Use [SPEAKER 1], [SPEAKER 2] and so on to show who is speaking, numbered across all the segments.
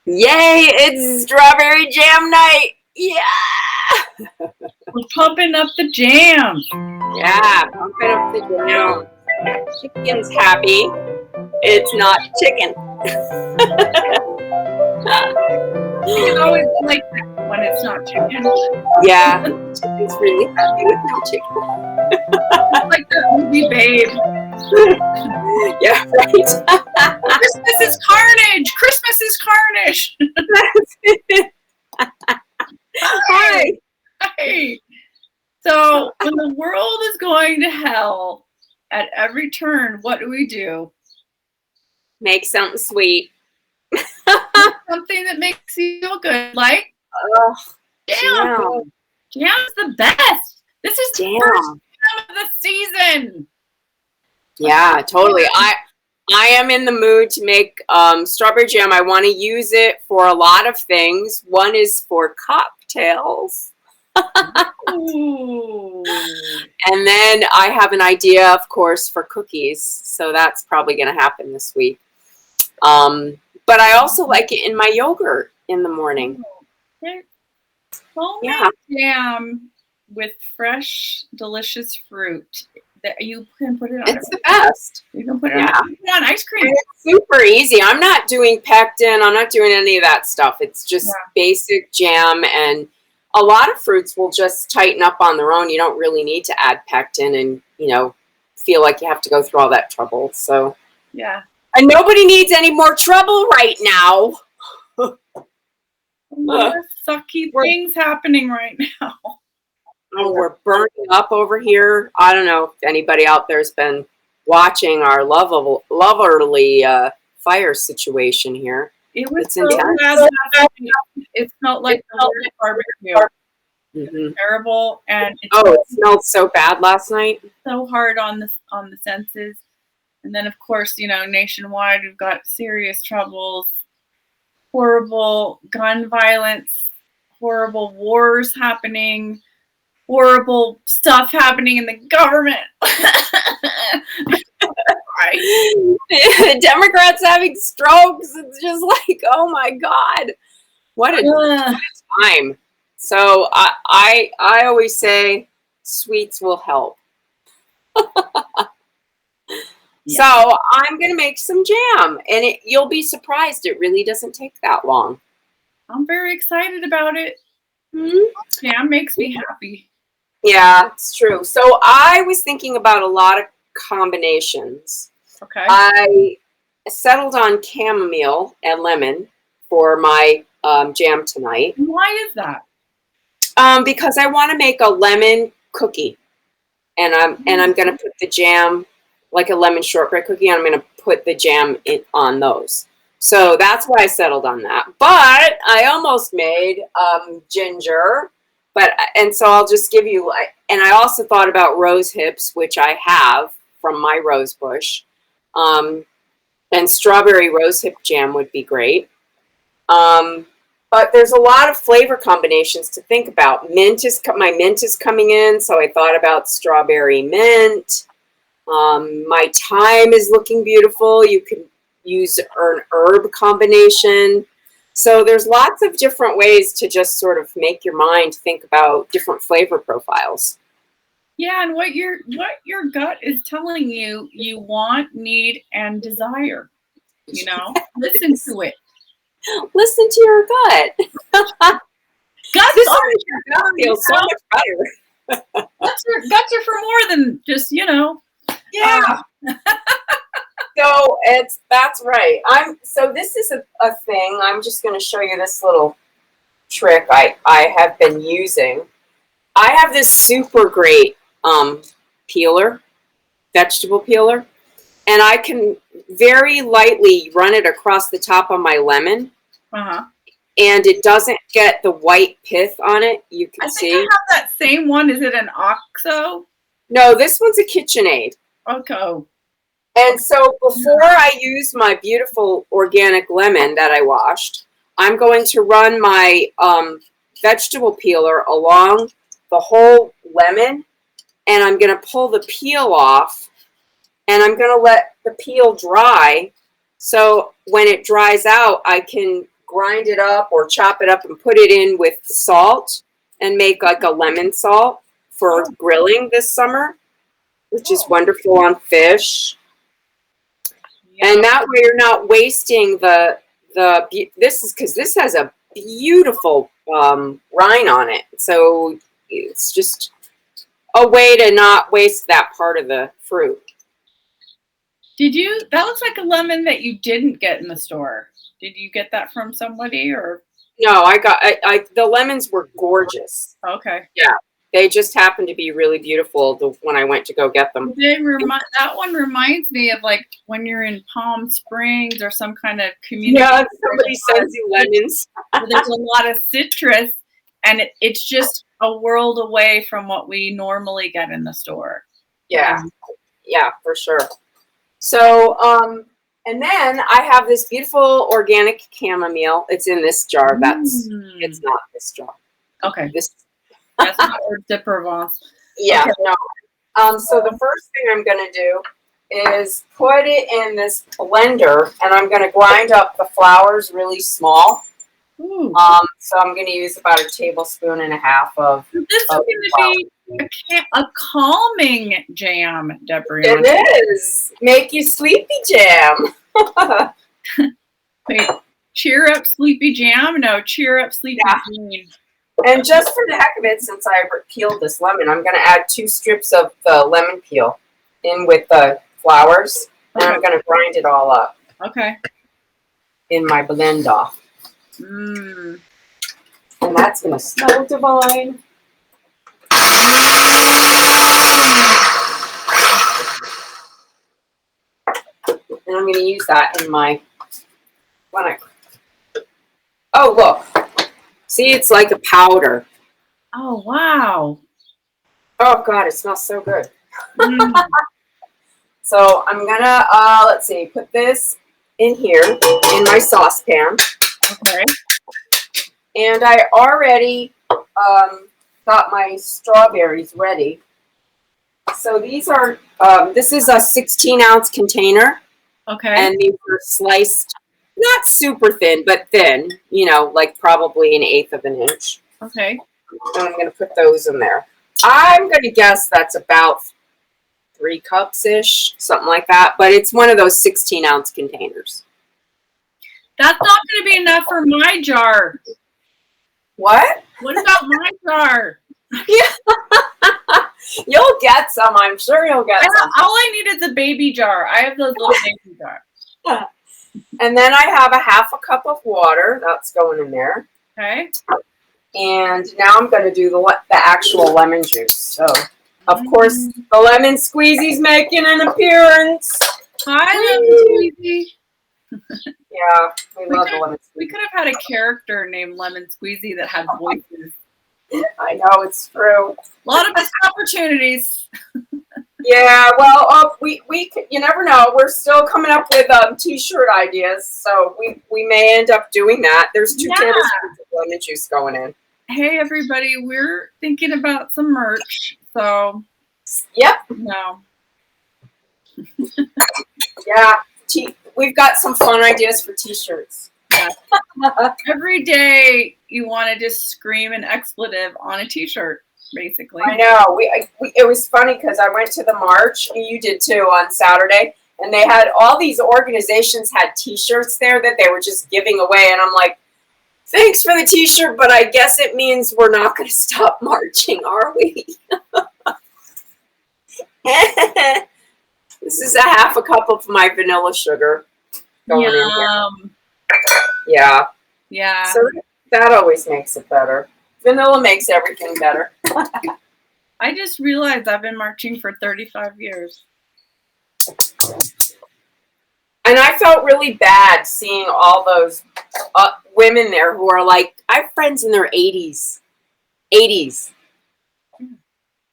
[SPEAKER 1] Yay, it's strawberry jam night. Yeah.
[SPEAKER 2] We're pumping up the jam.
[SPEAKER 1] Yeah, pumping up the jam. Chicken's happy. It's not chicken.
[SPEAKER 2] It's always like that when it's not chicken.
[SPEAKER 1] Yeah, chicken's really happy with no chicken.
[SPEAKER 2] It's like that movie Babe.
[SPEAKER 1] Yeah, right.
[SPEAKER 2] Christmas is carnage. Christmas is carnage.
[SPEAKER 1] Hi.
[SPEAKER 2] Hey. So when the world is going to hell at every turn, what do?
[SPEAKER 1] Make something sweet.
[SPEAKER 2] Something that makes you feel good, like
[SPEAKER 1] Jam.
[SPEAKER 2] Jam's the best. This is the first jam of the season.
[SPEAKER 1] Yeah, totally. I am in the mood to make strawberry jam. I want to use it for a lot of things. One is for cocktails.
[SPEAKER 2] Ooh.
[SPEAKER 1] And then I have an idea, of course, for cookies. So that's probably going to happen this week. But I also like it in my yogurt in the morning.
[SPEAKER 2] Homemade jam with fresh, delicious fruit. That you can put it on.
[SPEAKER 1] It's the best.
[SPEAKER 2] You can put it on ice cream.
[SPEAKER 1] And it's super easy. I'm not doing pectin. I'm not doing any of that stuff. It's just basic jam, and a lot of fruits will just tighten up on their own. You don't really need to add pectin and, feel like you have to go through all that trouble. So
[SPEAKER 2] yeah.
[SPEAKER 1] And nobody needs any more trouble right now.
[SPEAKER 2] More sucky things happening right now.
[SPEAKER 1] Oh, we're burning up over here. I don't know if anybody out there's been watching our loverly fire situation here.
[SPEAKER 2] It was so bad. It smelled like the worst barbecue.
[SPEAKER 1] Mm-hmm.
[SPEAKER 2] Terrible, and
[SPEAKER 1] it smelled so bad last night.
[SPEAKER 2] So hard on the senses, and then of course nationwide we've got serious troubles, horrible gun violence, horrible wars happening, horrible stuff happening in the government.
[SPEAKER 1] Democrats having strokes. It's just like, oh my God, what a time. So I always say sweets will help. So I'm going to make some jam, and you'll be surprised. It really doesn't take that long.
[SPEAKER 2] I'm very excited about it. Jam makes me happy.
[SPEAKER 1] Yeah, it's true. So I was thinking about a lot of combinations.
[SPEAKER 2] Okay.
[SPEAKER 1] I settled on chamomile and lemon for my jam tonight.
[SPEAKER 2] Why is that?
[SPEAKER 1] Because I want to make a lemon cookie, and I'm going to put the jam like a lemon shortbread cookie, and I'm going to put the jam on those. So that's why I settled on that. But I almost made ginger, and so I'll just give you. And I also thought about rose hips, which I have from my rose bush, and strawberry rose hip jam would be great. But there's a lot of flavor combinations to think about. My mint is coming in, so I thought about strawberry mint. My thyme is looking beautiful. You can use an herb combination. So there's lots of different ways to just sort of make your mind think about different flavor profiles.
[SPEAKER 2] Yeah, and what your gut is telling you want, need, and desire. Listen to it.
[SPEAKER 1] Listen to your gut.
[SPEAKER 2] Guts
[SPEAKER 1] your gut feels so much better.
[SPEAKER 2] Guts are for more than just,
[SPEAKER 1] Yeah. So that's right. So this is a thing. I'm just going to show you this little trick I have been using. I have this super great peeler, vegetable peeler, and I can very lightly run it across the top of my lemon. And it doesn't get the white pith on it. You can see.
[SPEAKER 2] I have that same one. Is it an OXO?
[SPEAKER 1] No, this one's a KitchenAid.
[SPEAKER 2] Okay.
[SPEAKER 1] And so before I use my beautiful organic lemon that I washed, I'm going to run my vegetable peeler along the whole lemon, and I'm going to pull the peel off, and I'm going to let the peel dry. So when it dries out, I can grind it up or chop it up and put it in with salt and make like a lemon salt for grilling this summer, which is wonderful on fish. And that way you're not wasting this is because this has a beautiful rind on it. So it's just a way to not waste that part of the fruit.
[SPEAKER 2] That looks like a lemon that you didn't get in the store. Did you get that from somebody or?
[SPEAKER 1] No, the lemons were gorgeous.
[SPEAKER 2] Okay.
[SPEAKER 1] Yeah. They just happened to be really beautiful when I went to go get them.
[SPEAKER 2] That one reminds me of like when you're in Palm Springs or some kind of community.
[SPEAKER 1] Yeah, somebody sends you lemons.
[SPEAKER 2] There's a lot of citrus, and it's just a world away from what we normally get in the store.
[SPEAKER 1] Yeah, yeah, for sure. So, and then I have this beautiful organic chamomile. It's in this jar. It's not this jar.
[SPEAKER 2] Okay.
[SPEAKER 1] That's
[SPEAKER 2] not Eau de Provence.
[SPEAKER 1] Yeah,
[SPEAKER 2] okay.
[SPEAKER 1] No. So the first thing I'm going to do is put it in this blender, and I'm going to grind up the flowers really small.
[SPEAKER 2] Ooh.
[SPEAKER 1] So I'm going to use about 1.5 tablespoons of.
[SPEAKER 2] This is going to be a calming jam, Deborah.
[SPEAKER 1] It is. Make you sleepy jam.
[SPEAKER 2] Wait, cheer up sleepy jam? No, cheer up sleepy jam.
[SPEAKER 1] And just for the heck of it, since I peeled this lemon, I'm going to add 2 strips of the lemon peel in with the flowers, and I'm going to grind it all up.
[SPEAKER 2] Okay.
[SPEAKER 1] In my blender. And that's going to smell divine. And I'm going to use that in my, oh, look. See, it's like a powder.
[SPEAKER 2] Oh, wow.
[SPEAKER 1] Oh, God, it smells so good. So I'm going to, let's see, put this in here in my saucepan.
[SPEAKER 2] Okay.
[SPEAKER 1] And I already got my strawberries ready. So these are, this is a 16-ounce container.
[SPEAKER 2] Okay.
[SPEAKER 1] And these are sliced, not super thin, but thin, like probably 1/8 of an inch.
[SPEAKER 2] Okay.
[SPEAKER 1] And I'm going to put those in there. I'm going to guess that's about 3 cups-ish, something like that. But it's one of those 16-ounce containers.
[SPEAKER 2] That's not going to be enough for my jar.
[SPEAKER 1] What?
[SPEAKER 2] What about my jar?
[SPEAKER 1] Yeah. You'll get some. I'm sure you'll get some.
[SPEAKER 2] All I need is a baby jar. I have those little baby jars.
[SPEAKER 1] And then I have 1/2 cup of water. That's going in there.
[SPEAKER 2] Okay.
[SPEAKER 1] And now I'm going to do the actual lemon juice. So, of course, the lemon squeezy's making an appearance.
[SPEAKER 2] Hi, Lemon Squeezy.
[SPEAKER 1] Yeah, we love the lemon squeezy.
[SPEAKER 2] We could have had a character named Lemon Squeezy that had voices.
[SPEAKER 1] I know, it's true.
[SPEAKER 2] A lot of missed opportunities.
[SPEAKER 1] Yeah, well, you never know. We're still coming up with T-shirt ideas, so we may end up doing that. There's 2 tablespoons of lemon juice going in.
[SPEAKER 2] Hey, everybody, we're thinking about some merch, so.
[SPEAKER 1] Yep.
[SPEAKER 2] No.
[SPEAKER 1] Yeah, we've got some fun ideas for T-shirts.
[SPEAKER 2] Yeah. Every day you want to just scream an expletive on a T-shirt, basically.
[SPEAKER 1] I know. It was funny because I went to the march, and you did too, on Saturday, and they had all these organizations had T-shirts there that they were just giving away, and I'm like, thanks for the T-shirt, but I guess it means we're not going to stop marching, are we? This is 1/2 cup of my vanilla sugar going in here. Yeah.
[SPEAKER 2] Yeah.
[SPEAKER 1] So that always makes it better. Vanilla makes everything better.
[SPEAKER 2] I just realized I've been marching for 35 years.
[SPEAKER 1] And I felt really bad seeing all those women there who are like, I have friends in their 80s.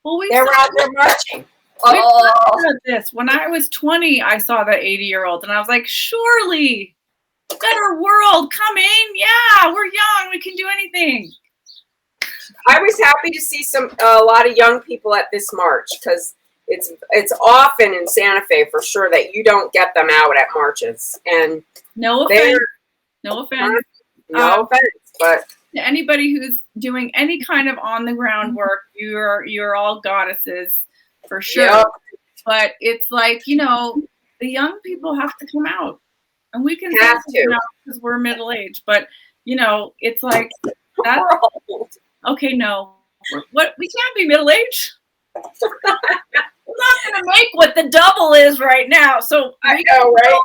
[SPEAKER 2] Well,
[SPEAKER 1] they were out there marching.
[SPEAKER 2] We talked about this. When I was 20, I saw that 80-year-old, and I was like, surely, better world coming. Yeah, we're young. We can do anything.
[SPEAKER 1] I was happy to see a lot of young people at this march because it's often in Santa Fe for sure that you don't get them out at marches. And
[SPEAKER 2] no offense.
[SPEAKER 1] No offense, but
[SPEAKER 2] to anybody who's doing any kind of on the ground work, you're all goddesses for sure.
[SPEAKER 1] Yep.
[SPEAKER 2] But it's like, you know, the young people have to come out, and we can
[SPEAKER 1] Have to.
[SPEAKER 2] now because we're middle aged. But you know, it's like that's
[SPEAKER 1] we're old.
[SPEAKER 2] okay. No, what we can't be middle aged. We're not gonna make what the double is right now. So
[SPEAKER 1] I know, right?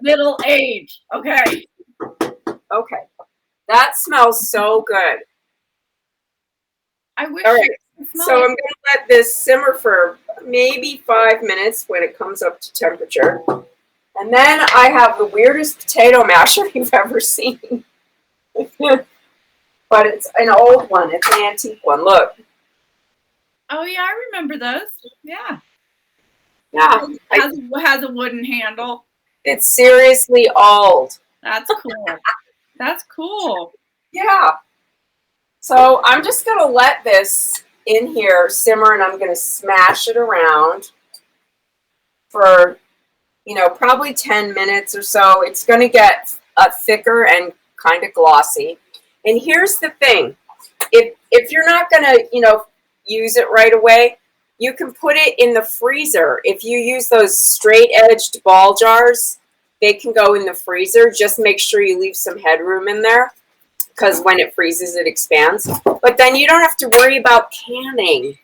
[SPEAKER 2] Middle age. Okay.
[SPEAKER 1] Okay. That smells so good.
[SPEAKER 2] I wish.
[SPEAKER 1] All right.
[SPEAKER 2] it smelled
[SPEAKER 1] So I'm
[SPEAKER 2] like-
[SPEAKER 1] going to let this simmer for maybe 5 minutes when it comes up to temperature. And then I have the weirdest potato masher you've ever seen. But it's an old one. It's an antique one. Look.
[SPEAKER 2] Oh yeah, I remember those. Yeah.
[SPEAKER 1] Yeah.
[SPEAKER 2] Has a wooden handle.
[SPEAKER 1] It's seriously old.
[SPEAKER 2] That's cool. That's cool.
[SPEAKER 1] Yeah. So I'm just going to let this in here simmer, and I'm going to smash it around for, you know, probably 10 minutes or so. It's going to get thicker and kind of glossy. And here's the thing. If you're not going to, you know, use it right away, you can put it in the freezer. If you use those straight-edged ball jars, they can go in the freezer. Just make sure you leave some headroom in there, because when it freezes, it expands. But then you don't have to worry about canning.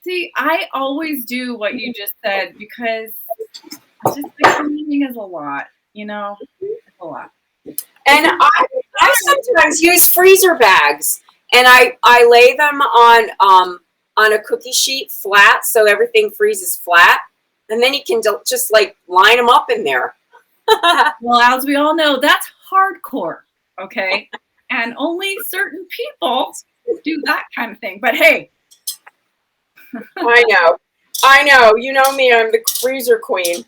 [SPEAKER 2] See, I always do what you just said because just the cleaning is a lot, you know? It's a lot.
[SPEAKER 1] And I sometimes use freezer bags, and I lay them on a cookie sheet flat, so everything freezes flat, and then you can just like line them up in there.
[SPEAKER 2] Well, as we all know, that's hardcore, okay? And only certain people do that kind of thing. But hey.
[SPEAKER 1] I know. You know me, I'm the freezer queen.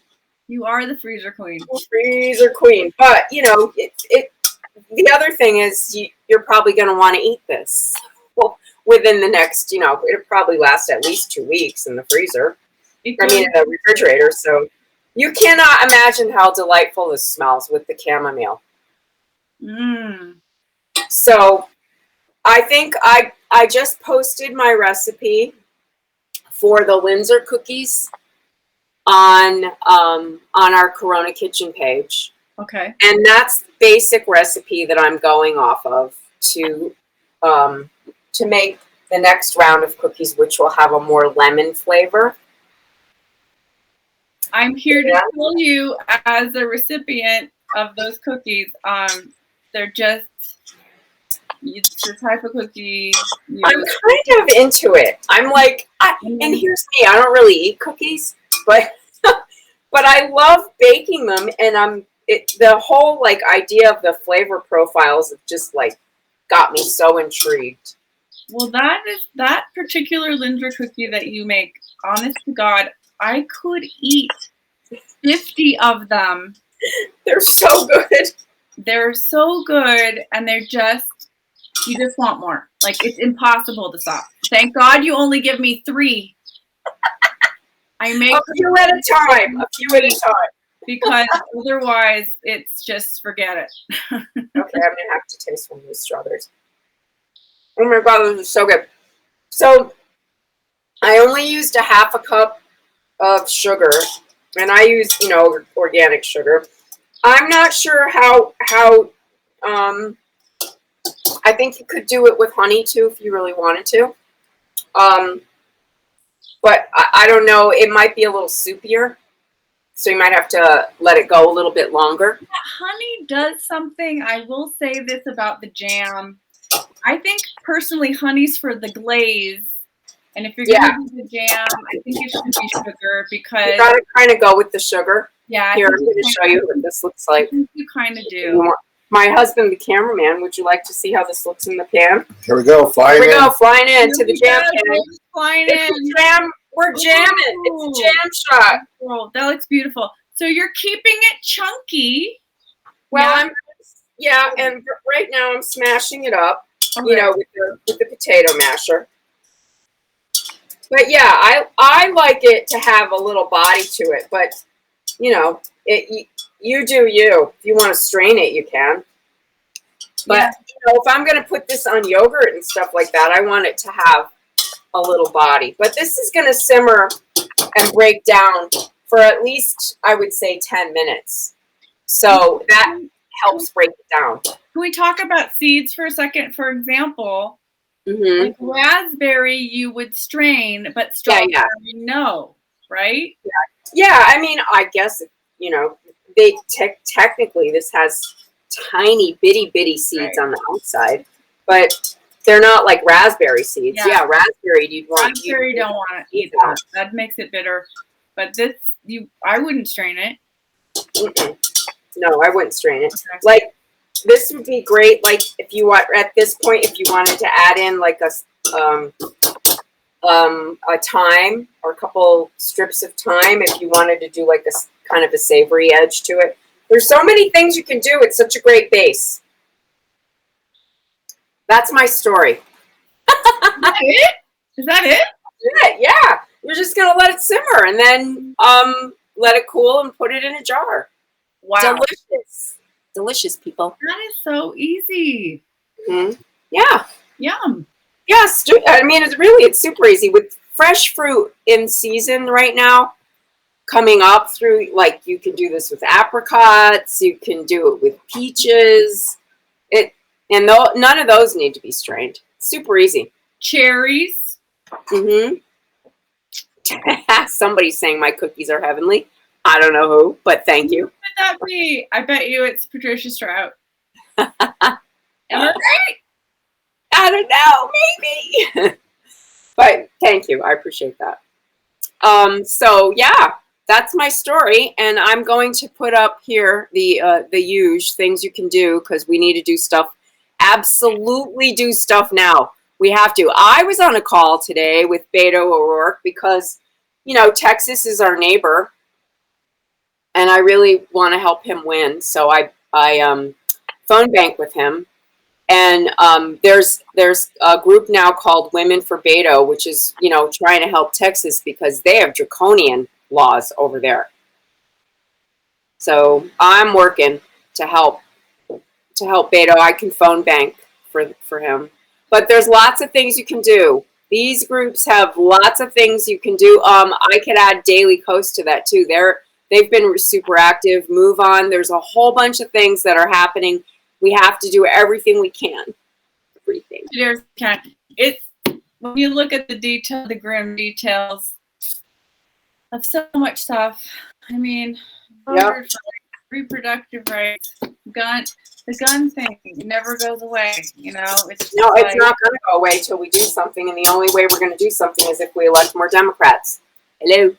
[SPEAKER 2] You are the freezer queen.
[SPEAKER 1] Freezer queen. But, you know, the other thing is you're probably going to want to eat this within the next, you know, it'll probably last at least 2 weeks in the freezer. In the refrigerator. So you cannot imagine how delightful this smells with the chamomile.
[SPEAKER 2] Mmm.
[SPEAKER 1] So I think I just posted my recipe for the Linzer cookies on our Corona Kitchen page.
[SPEAKER 2] Okay.
[SPEAKER 1] And that's the basic recipe that I'm going off of to make the next round of cookies, which will have a more lemon flavor.
[SPEAKER 2] I'm here to tell you, as a recipient of those cookies, they're just, it's the type of cookie.
[SPEAKER 1] I'm kind of into it. I'm like, and here's me. I don't really eat cookies, but but I love baking them, and the whole like idea of the flavor profiles have just like got me so intrigued.
[SPEAKER 2] Well, that particular Linzer cookie that you make, honest to God, I could eat 50 of them.
[SPEAKER 1] They're so good.
[SPEAKER 2] They're so good, and you just want more. Like, it's impossible to stop. Thank God you only give me 3. I make
[SPEAKER 1] a few at a time.
[SPEAKER 2] Because otherwise, it's just forget it.
[SPEAKER 1] Okay, I'm gonna have to taste one of these strawberries. Oh my God, those are so good. So I only used a half a cup of sugar, and I use, you know, organic sugar. I'm not sure how I think you could do it with honey too if you really wanted to. But I don't know, it might be a little soupier. So you might have to let it go a little bit longer.
[SPEAKER 2] Honey does something. I will say this about the jam. I think personally honey's for the glaze. And if you're going to do the jam, I think it should be sugar because
[SPEAKER 1] you gotta kind of go with the sugar.
[SPEAKER 2] Yeah.
[SPEAKER 1] Here, I'm going to show you what this looks like.
[SPEAKER 2] You kind of do.
[SPEAKER 1] My husband, the cameraman, would you like to see how this looks in the pan?
[SPEAKER 3] Here we go, flying in.
[SPEAKER 1] Flying in to the jam pan.
[SPEAKER 2] Flying in.
[SPEAKER 1] We're jamming. It's a jam shot.
[SPEAKER 2] Oh, that looks beautiful. So you're keeping it chunky.
[SPEAKER 1] Well, and right now I'm smashing it up, you know, with the potato masher. But yeah, I like it to have a little body to it, but you know, you do you. If you want to strain it, you can. But if I'm going to put this on yogurt and stuff like that, I want it to have a little body. But this is going to simmer and break down for at least, I would say, 10 minutes. So that helps break it down.
[SPEAKER 2] Can we talk about seeds for a second? For example,
[SPEAKER 1] Mm-hmm.
[SPEAKER 2] like raspberry, you would strain, but strawberry, no, right?
[SPEAKER 1] Yeah, I mean, I guess, they technically this has tiny bitty seeds on the outside, but they're not like raspberry seeds. Yeah, raspberry you'd want.
[SPEAKER 2] Raspberry don't want to eat that. That makes it bitter. But this, I wouldn't strain it.
[SPEAKER 1] Mm-mm. No, I wouldn't strain it.
[SPEAKER 2] Okay.
[SPEAKER 1] Like this would be great. Like if you want at this point, if you wanted to add in like a thyme or a couple strips of thyme, if you wanted to do like a kind of a savory edge to it. There's so many things you can do. It's such a great base. That's my story.
[SPEAKER 2] Is that it? Is that it?
[SPEAKER 1] Yeah. You're just gonna let it simmer and then let it cool and put it in a jar.
[SPEAKER 2] Wow.
[SPEAKER 1] Delicious, people.
[SPEAKER 2] That is so easy.
[SPEAKER 1] Mm-hmm. Yeah.
[SPEAKER 2] Yum.
[SPEAKER 1] Yes. I mean, it's super easy with fresh fruit in season right now. Coming up through, like you can do this with apricots. You can do it with peaches. None of those need to be strained. Super easy.
[SPEAKER 2] Cherries.
[SPEAKER 1] Mm-hmm. Somebody's saying my cookies are heavenly. I don't know who, but thank you.
[SPEAKER 2] Who could that be? I bet you it's Patricia Strout. Am I right?
[SPEAKER 1] I don't know, maybe. But thank you. I appreciate that. So yeah, that's my story, and I'm going to put up here the huge things you can do because we need to do stuff. Absolutely do stuff now. We have to. I was on a call today with Beto O'Rourke because, Texas is our neighbor, and I really want to help him win. So I phone bank with him, and there's a group now called Women for Beto, which is trying to help Texas because they have draconian laws over there. So I'm working to help Beto. I can phone bank for him. But there's lots of things you can do. These groups have lots of things you can do. I could add Daily Coast to that too. They've been super active. Move On. There's a whole bunch of things that are happening. We have to do everything we can. Everything.
[SPEAKER 2] It's when you look at the grim details of so much stuff. I mean, reproductive rights, the gun thing never goes away. It's not going to
[SPEAKER 1] go away till we do something, and the only way we're going to do something is if we elect more Democrats. Hello.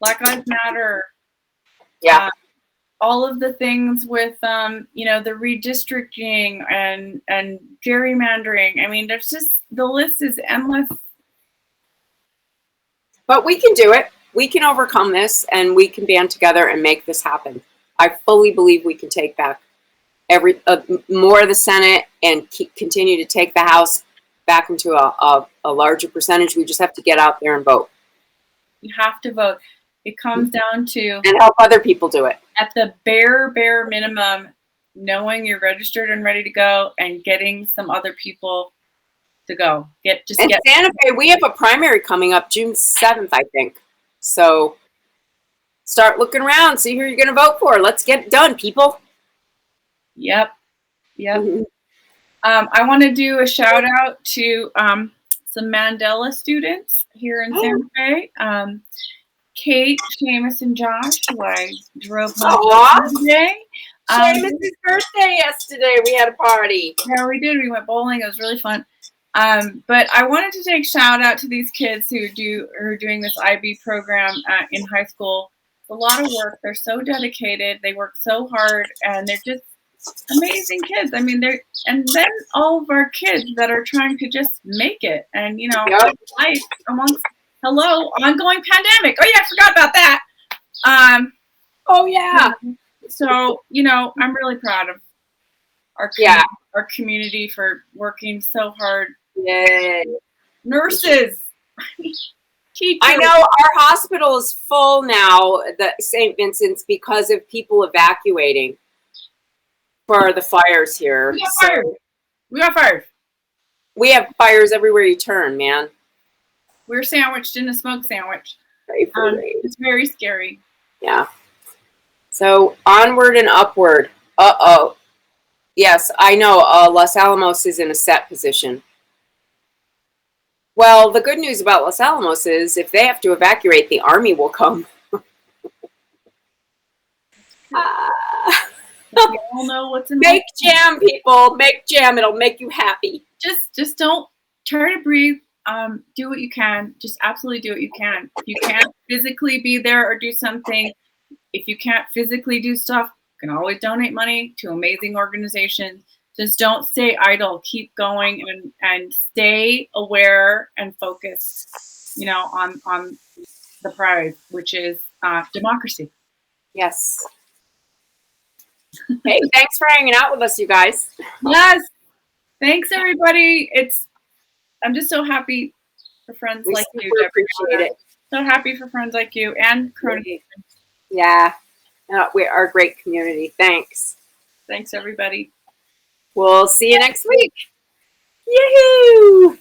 [SPEAKER 2] Black Lives Matter.
[SPEAKER 1] Yeah.
[SPEAKER 2] All of the things with the redistricting and gerrymandering. I mean, there's just the list is endless. But
[SPEAKER 1] we can do it. We can overcome this, and we can band together and make this happen. I fully believe we can take back more of the Senate and continue to take the House back into a larger percentage. We just have to get out there and vote.
[SPEAKER 2] You have to vote. It comes down to
[SPEAKER 1] and help other people do it.
[SPEAKER 2] At the bare minimum, knowing you're registered and ready to go, and getting some other people to go. Santa
[SPEAKER 1] Fe, we have a primary coming up June 7th, I think. So start looking around, see who you're going to vote for. Let's get it done, people.
[SPEAKER 2] Yep. Mm-hmm. I want to do a shout out to some Mandela students here in Santa Fe. Kate, Seamus, and Josh, who I drove home today.
[SPEAKER 1] Seamus' birthday yesterday. We had a party.
[SPEAKER 2] Yeah, we did. We went bowling. It was really fun. But I wanted to take shout out to these kids who are doing this IB program in high school. It's a lot of work. They're so dedicated. They work so hard, and they're just amazing kids. I mean, and then all of our kids that are trying to just make it, and life amongst ongoing pandemic. Oh yeah, I forgot about that. So I'm really proud of our community for working so hard.
[SPEAKER 1] Yay.
[SPEAKER 2] Nurses. Teachers.
[SPEAKER 1] I know our hospital is full now, the St. Vincent's, because of people evacuating. for the fires here.
[SPEAKER 2] We got fires. We got fires.
[SPEAKER 1] We have fires everywhere you turn, man.
[SPEAKER 2] We're sandwiched in a smoke sandwich.
[SPEAKER 1] Right.
[SPEAKER 2] It's very scary.
[SPEAKER 1] Yeah. So onward and upward. Uh-oh. Yes, I know. Los Alamos is in a set position. Well, the good news about Los Alamos is if they have to evacuate, the army will come.
[SPEAKER 2] We all know what's in
[SPEAKER 1] Make jam, people. Make jam. It'll make you happy.
[SPEAKER 2] Just don't try to breathe. Do what you can. Just absolutely do what you can. If you can't physically be there or do something, if you can't physically do stuff, you can always donate money to amazing organizations. Just don't stay idle. Keep going and stay aware and focused, you know, on the prize, which is democracy.
[SPEAKER 1] Yes. Hey, thanks for hanging out with us, you guys.
[SPEAKER 2] Yes. Thanks, everybody. I'm just so happy for friends like you.
[SPEAKER 1] We appreciate it.
[SPEAKER 2] So happy for friends like you and Corona.
[SPEAKER 1] Yeah. We are a great community. Thanks.
[SPEAKER 2] Thanks, everybody.
[SPEAKER 1] We'll see you next week. Yoo-hoo!